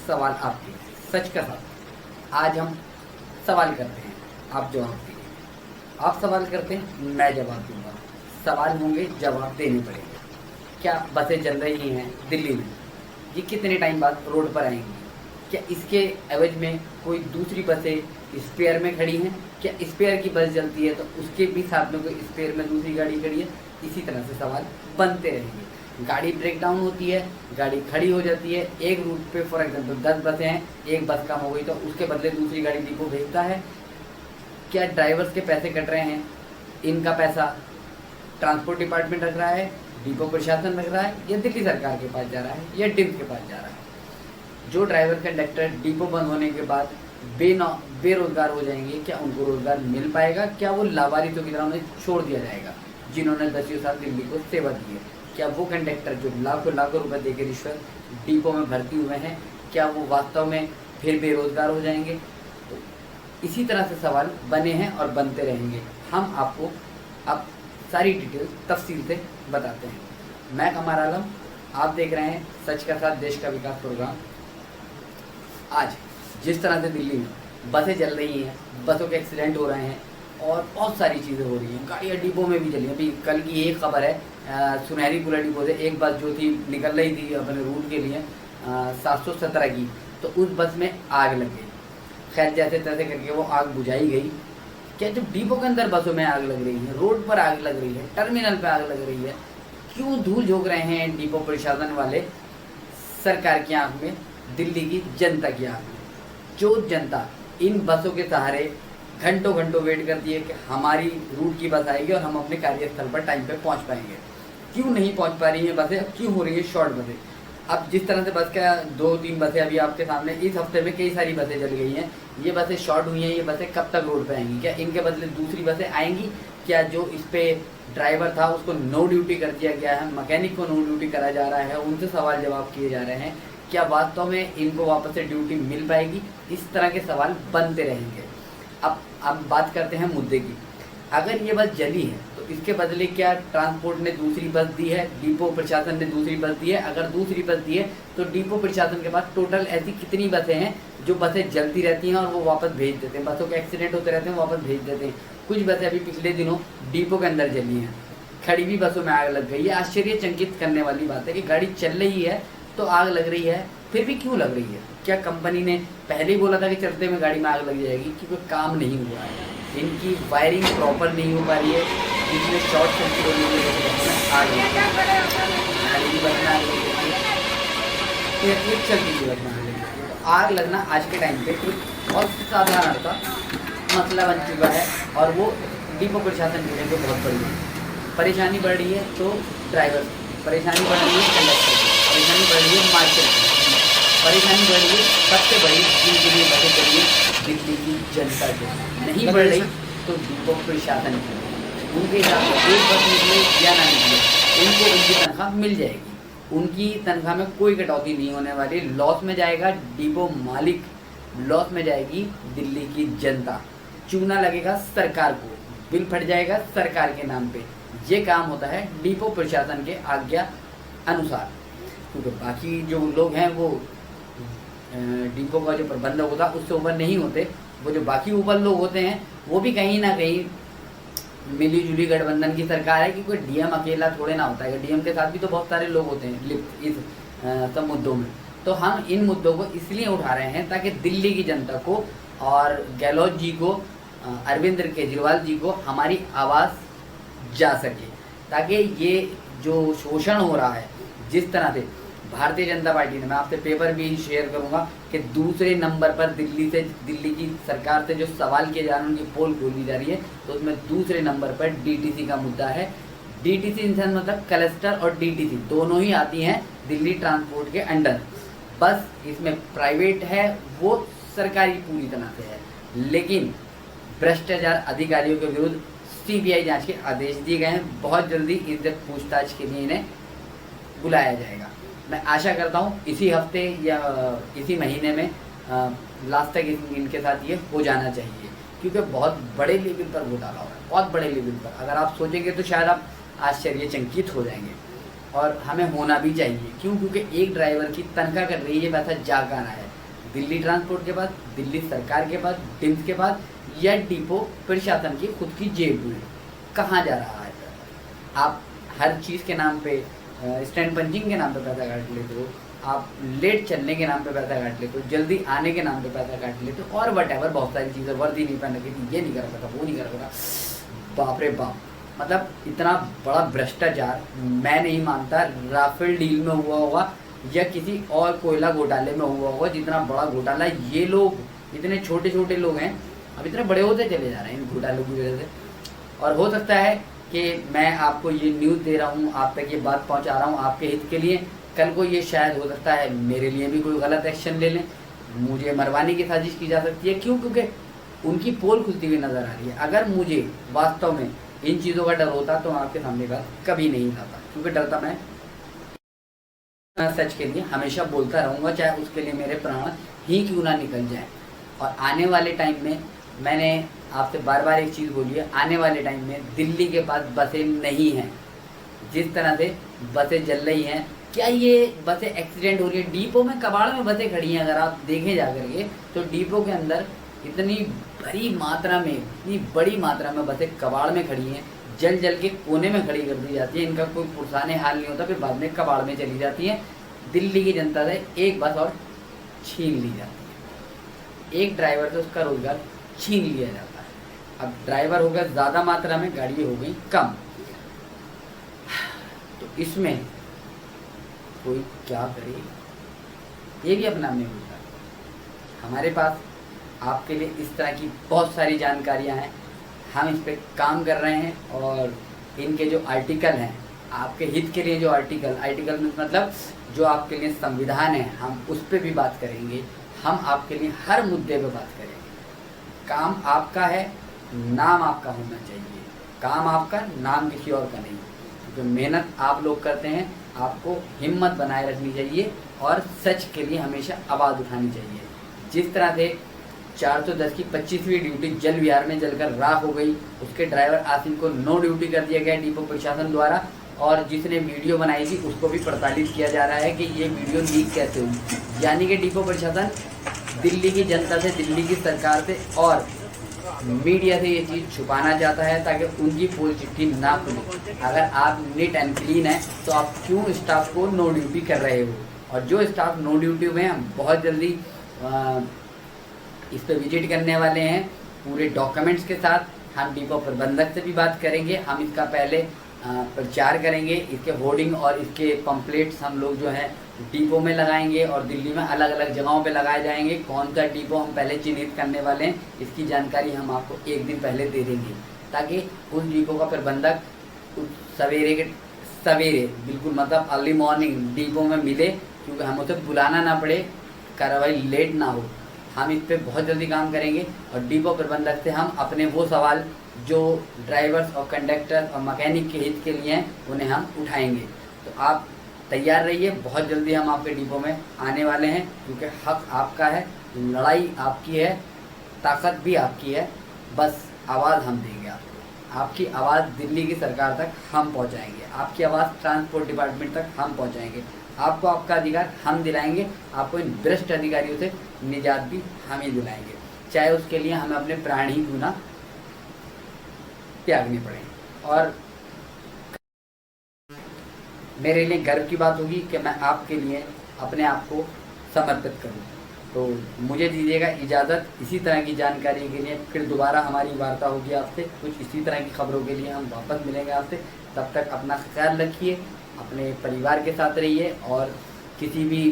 सवाल आपके, सच का साथ। आज हम सवाल करते हैं, आप जवाब दीजिए। आप सवाल करते हैं, मैं जवाब दूंगा। सवाल होंगे, जवाब देने पड़ेंगे। क्या बसें चल रही हैं दिल्ली में? ये कितने टाइम बाद रोड पर आएंगी? क्या इसके एवज में कोई दूसरी बसें स्पेयर में खड़ी हैं? क्या स्पेयर की बस चलती है तो उसके भी साथ में कोई स्पेयर में दूसरी गाड़ी खड़ी है? इसी तरह से सवाल बनते रहेंगे। गाड़ी ब्रेक डाउन होती है, गाड़ी खड़ी हो जाती है, एक रूट पे फॉर एग्जांपल 10 बसें हैं, एक बस कम हो गई तो उसके बदले दूसरी गाड़ी डिपो भेजता है। क्या ड्राइवर्स के पैसे कट रहे हैं? इनका पैसा ट्रांसपोर्ट डिपार्टमेंट रख रहा है, डिपो प्रशासन रख रहा है, या दिल्ली सरकार के पास जा रहा है, या डिम्स के पास जा रहा है? जो ड्राइवर कंडक्टर डिपो बंद होने के बाद बेरोजगार हो जाएंगे, क्या उनको रोजगार मिल पाएगा? क्या वो लावारिसों की तरह उन्हें छोड़ दिया जाएगा जिन्होंने 10 साल दिल्ली को सेवा दी है? क्या वो कंडक्टर जो लाखों लाखों रुपए देकर रिश्वत डिपो में भर्ती हुए हैं, क्या वो वास्तव में फिर बेरोजगार हो जाएंगे? तो इसी तरह से सवाल बने हैं और बनते रहेंगे। हम आपको अब सारी डिटेल तफसील से बताते हैं। मैं कमर आलम, आप देख रहे हैं सच का साथ देश का विकास प्रोग्राम। आज जिस तरह से दिल्ली में बसें चल रही हैं, बसों के एक्सीडेंट हो रहे हैं और बहुत सारी चीज़ें हो रही हैं, गाड़ियाँ डिपो में भी चली हैं। अभी कल की एक खबर है, सुनहरी पुला डिपो से एक बस जो थी निकल रही थी अपने रूट के लिए 717 की, तो उस बस में आग लग गई। खैर जैसे तैसे करके वो आग बुझाई गई। क्या जब डिपो के अंदर बसों में आग लग रही है, रोड पर आग लग रही है, टर्मिनल पर आग लग रही है, क्यों धूल झोंक रहे हैं डिपो प्रशासन वाले सरकार की आंख में, दिल्ली की जनता की आंख में? जो जनता इन बसों के सहारे घंटों घंटों वेट करती है कि हमारी रूट की बस आएगी और हम अपने कार्यस्थल पर टाइम पे पहुंच पाएंगे, क्यों नहीं पहुंच पा रही हैं बसें? क्यों हो रही है शॉर्ट बसें? अब जिस तरह से बस का 2-3 बसें अभी आपके सामने, इस हफ्ते में कई सारी बसें चल गई हैं, ये बसें शॉर्ट हुई हैं। ये बसें कब तक रोड पे आएंगी? क्या इनके बदले दूसरी बसें आएंगी? क्या जो इस पे ड्राइवर था उसको नो ड्यूटी कर दिया गया है, मैकेनिक को नो ड्यूटी करा जा रहा है, उनसे सवाल जवाब किए जा रहे हैं? क्या वास्तव में इनको वापस से ड्यूटी मिल पाएगी? इस तरह के सवाल बनते रहेंगे। अब बात करते हैं मुद्दे की। अगर ये बस जली है तो इसके बदले क्या ट्रांसपोर्ट ने दूसरी बस दी है, डिपो प्रशासन ने दूसरी बस दी है? अगर दूसरी बस दी है तो डिपो प्रशासन के पास टोटल ऐसी कितनी बसें हैं जो बसें जलती रहती हैं और वो वापस भेज देते हैं? बसों के एक्सीडेंट होते रहते हैं, वापस भेज देते हैं। कुछ बसें अभी पिछले दिनों डिपो के अंदर जली हैं, खड़ी हुई बसों में आग लग गई है। आश्चर्यचकित करने वाली बात है कि गाड़ी चल रही है तो आग लग रही है, फिर भी क्यों लग रही है? क्या कंपनी ने पहले ही बोला था कि चलते में गाड़ी में आग लग जाएगी? क्योंकि काम नहीं हुआ है, इनकी वायरिंग प्रॉपर नहीं हो पा रही है, जिसमें शॉर्ट सर्किट होने की वजह से आग लग रही है। आग लगना आज के टाइम पे बहुत साधारण सा मसला बन चुका है और वो डिपो प्रशासन के लिए तो बहुत बड़ी है। परेशानी बढ़ रही है तो ड्राइवर, परेशानी बढ़ रही है कंडक्टर, परेशानी बढ़ रही है मार्केट, परेशानी बढ़ रही है सबसे बड़ी जिनके लिए बसें चलिए दिल्ली की जनता की। नहीं बढ़ रही तो डिपो प्रशासन की, उनके हिसाब से एक बस निकले या ना निकले, उनको उनकी तनख्वाह मिल जाएगी। उनकी तनख्वाह में कोई कटौती नहीं होने वाली। लॉस में जाएगा डिपो मालिक, लॉस में जाएगी दिल्ली की जनता। चूना लगेगा सरकार को, बिल फट जाएगा सरकार के नाम पे। ये काम होता है डिपो प्रशासन के आज्ञा अनुसार, क्योंकि बाकी जो लोग हैं वो डिपो का जो प्रबंधक होता है उससे ऊपर नहीं होते। वो जो बाकी ऊपर लोग होते हैं वो भी कहीं ना कहीं मिली जुली गठबंधन की सरकार है, क्योंकि डीएम अकेला थोड़े ना होता है। डीएम के साथ भी तो बहुत सारे लोग होते हैं लिप्त इस सब मुद्दों में। तो हम इन मुद्दों को इसलिए उठा रहे हैं ताकि दिल्ली की जनता को और गहलोत जी को, अरविंद केजरीवाल जी को हमारी आवाज़ जा सके, ताकि ये जो शोषण हो रहा है जिस तरह से भारतीय जनता पार्टी ने, मैं आपसे पेपर भी शेयर करूंगा कि दूसरे नंबर पर दिल्ली की सरकार से जो सवाल किए जा रहे हैं, उनकी पोल खोली जा रही है, तो उसमें दूसरे नंबर पर डीटीसी का मुद्दा है। डीटीसी इंसान मतलब क्लस्टर और डीटीसी दोनों ही आती हैं दिल्ली ट्रांसपोर्ट के अंडर। बस इसमें प्राइवेट है, वो सरकारी पूरी तरह से है, लेकिन भ्रष्टाचार अधिकारियों के विरुद्ध सीबीआई जांच के आदेश दिए गए हैं। बहुत जल्दी इज्जत पूछताछ के लिए इन्हें बुलाया जाएगा। मैं आशा करता हूँ इसी हफ्ते या इसी महीने में लास्ट तक इनके साथ ये हो जाना चाहिए, क्योंकि बहुत बड़े लेवल पर घोटाला हो रहा है, बहुत बड़े लेवल पर। अगर आप सोचेंगे तो शायद आप आश्चर्यचकित हो जाएंगे, और हमें होना भी चाहिए। क्यों? क्योंकि एक ड्राइवर की तनख्वाह कर रही है, पैसा जा कहाँ है। दिल्ली ट्रांसपोर्ट के पास, दिल्ली सरकार के पास, डिम्स के पास, या डिपो प्रशासन की खुद की जेब में? कहाँ जा रहा है पैसा? आप हर चीज़ के नाम पे, स्टैंड पंचिंग के नाम पे पैसा काट लेते हो, आप लेट चलने के नाम पे पैसा काट लेते हो, जल्दी आने के नाम पे पैसा काट लेते हो, और वट एवर बहुत सारी चीज़ें, वर्दी नहीं पहन रखी, ये नहीं कर सकता, वो नहीं कर सकता। बाप रे बाप, मतलब इतना बड़ा भ्रष्टाचार मैं नहीं मानता राफेल डील में हुआ होगा या किसी और कोयला घोटाले में हुआ होगा जितना बड़ा घोटाला ये लोग, इतने छोटे छोटे लोग हैं, अब इतने बड़े होते चले जा रहे हैं इन घोटालों की वजह से। और हो सकता है कि मैं आपको ये न्यूज़ दे रहा हूँ, आप तक ये बात पहुँचा रहा हूँ आपके हित के लिए, कल को ये शायद हो सकता है मेरे लिए भी कोई गलत एक्शन ले लें, मुझे मरवाने की साजिश की जा सकती है। क्यों? क्योंकि उनकी पोल खुलती हुई नज़र आ रही है। अगर मुझे वास्तव में इन चीज़ों का डर होता तो मैं आपके सामने बात कभी नहीं लाता, क्योंकि डरता मैं सच के लिए हमेशा बोलता रहूँगा, चाहे उसके लिए मेरे प्राण ही क्यों ना निकल जाए। और आने वाले टाइम में, मैंने आपसे बार बार एक चीज़ बोली है, आने वाले टाइम में दिल्ली के पास बसें नहीं हैं। जिस तरह से बसें चल रही हैं, क्या ये बसें एक्सीडेंट हो रही है? डिपो में, कबाड़ में बसें खड़ी हैं, अगर आप देखें जा करके तो डिपो के अंदर इतनी बड़ी मात्रा में, इतनी बड़ी मात्रा में बसें कबाड़ में खड़ी हैं, जल जल के कोने में खड़ी कर दी जाती है, इनका कोई पुरसाने हाल नहीं होता, फिर बाद में कबाड़ में चली जाती है। दिल्ली की जनता से एक बस और छीन ली जाती है, एक ड्राइवर से उसका रोजगार छीन लिया जाता है। अब ड्राइवर हो गया ज़्यादा मात्रा में, गाड़ी हो गई कम, तो इसमें कोई क्या करे, ये भी अपना नहीं होता। हमारे पास आपके लिए इस तरह की बहुत सारी जानकारियां हैं, हम इस पर काम कर रहे हैं, और इनके जो आर्टिकल हैं, आपके हित के लिए जो आर्टिकल में मतलब जो आपके लिए संविधान है, हम उस पर भी बात करेंगे। हम आपके लिए हर मुद्दे पे बात करेंगे। काम आपका है, नाम आपका होना चाहिए, काम आपका, नाम किसी और का नहीं। क्योंकि मेहनत आप लोग करते हैं, आपको हिम्मत बनाए रखनी चाहिए और सच के लिए हमेशा आवाज़ उठानी चाहिए। जिस तरह से 410 की 25वीं ड्यूटी जल विहार में जलकर राख हो गई, उसके ड्राइवर आसिम को नो ड्यूटी कर दिया गया डिपो प्रशासन द्वारा, और जिसने वीडियो बनाई थी उसको भी प्रताड़ित किया जा रहा है कि ये वीडियो लीक कैसे हुई। यानी कि डिपो प्रशासन दिल्ली की जनता से, दिल्ली की सरकार से और मीडिया से ये चीज़ छुपाना चाहता है ताकि उनकी पोल चिट्ठी ना खुले। अगर आप नीट एंड क्लीन है तो आप क्यों स्टाफ को नो ड्यूटी कर रहे हो? और जो स्टाफ नो ड्यूटी में हम बहुत जल्दी इस पर विजिट करने वाले हैं पूरे डॉक्यूमेंट्स के साथ। हम डिपो प्रबंधक से भी बात करेंगे, हम इसका पहले प्रचार करेंगे, इसके होर्डिंग और इसके पम्पलेट्स हम लोग जो है डिपो में लगाएंगे और दिल्ली में अलग अलग जगहों पे लगाए जाएंगे। कौन सा डिपो हम पहले चिन्हित करने वाले हैं, इसकी जानकारी हम आपको एक दिन पहले दे देंगे, ताकि उस डिपो का प्रबंधक सवेरे बिल्कुल मतलब अर्ली मॉर्निंग डिपो में मिले, क्योंकि हम उसे बुलाना ना पड़े, कार्रवाई लेट ना हो। हम इस पर बहुत जल्दी काम करेंगे और डिपो प्रबंधक से हम अपने वो सवाल जो ड्राइवर्स और कंडक्टर और मैकेनिक के हित के लिए हैं उन्हें हम उठाएंगे। तो आप तैयार रहिए, बहुत जल्दी हम आपके डिपो में आने वाले हैं, क्योंकि हक आपका है, लड़ाई आपकी है, ताकत भी आपकी है। बस आवाज़ हम देंगे आपको, आपकी आवाज़ दिल्ली की सरकार तक हम पहुंचाएंगे, आपकी आवाज़ ट्रांसपोर्ट डिपार्टमेंट तक हम पहुंचाएंगे, आपको आपका अधिकार हम दिलाएंगे, आपको इन भ्रष्ट अधिकारियों से निजात भी हम ही दिलाएंगे, चाहे उसके लिए हमें अपने प्राण ही क्यों ना त्यागने पड़े। और मेरे लिए गर्व की बात होगी कि मैं आपके लिए अपने आप को समर्पित करूं। तो मुझे दीजिएगा इजाज़त, इसी तरह की जानकारी के लिए फिर दोबारा हमारी वार्ता होगी आपसे, कुछ इसी तरह की खबरों के लिए हम वापस मिलेंगे आपसे। तब तक अपना ख्याल रखिए, अपने परिवार के साथ रहिए और किसी भी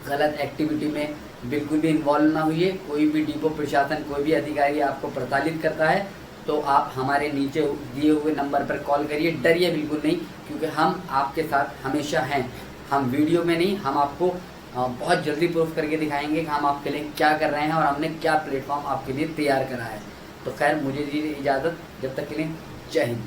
गलत एक्टिविटी में बिल्कुल भी इन्वॉल्व ना होइए। कोई भी डिपो प्रशासन, कोई भी अधिकारी आपको प्रताड़ित करता है तो आप हमारे नीचे दिए हुए नंबर पर कॉल करिए, डरिए बिल्कुल नहीं, क्योंकि हम आपके साथ हमेशा हैं। हम वीडियो में नहीं, हम आपको बहुत जल्दी प्रूफ करके दिखाएंगे कि हम आपके लिए क्या कर रहे हैं और हमने क्या प्लेटफॉर्म आपके लिए तैयार करा है। तो खैर मुझे दीजिए इजाज़त, जब तक के लिए जय हिंद।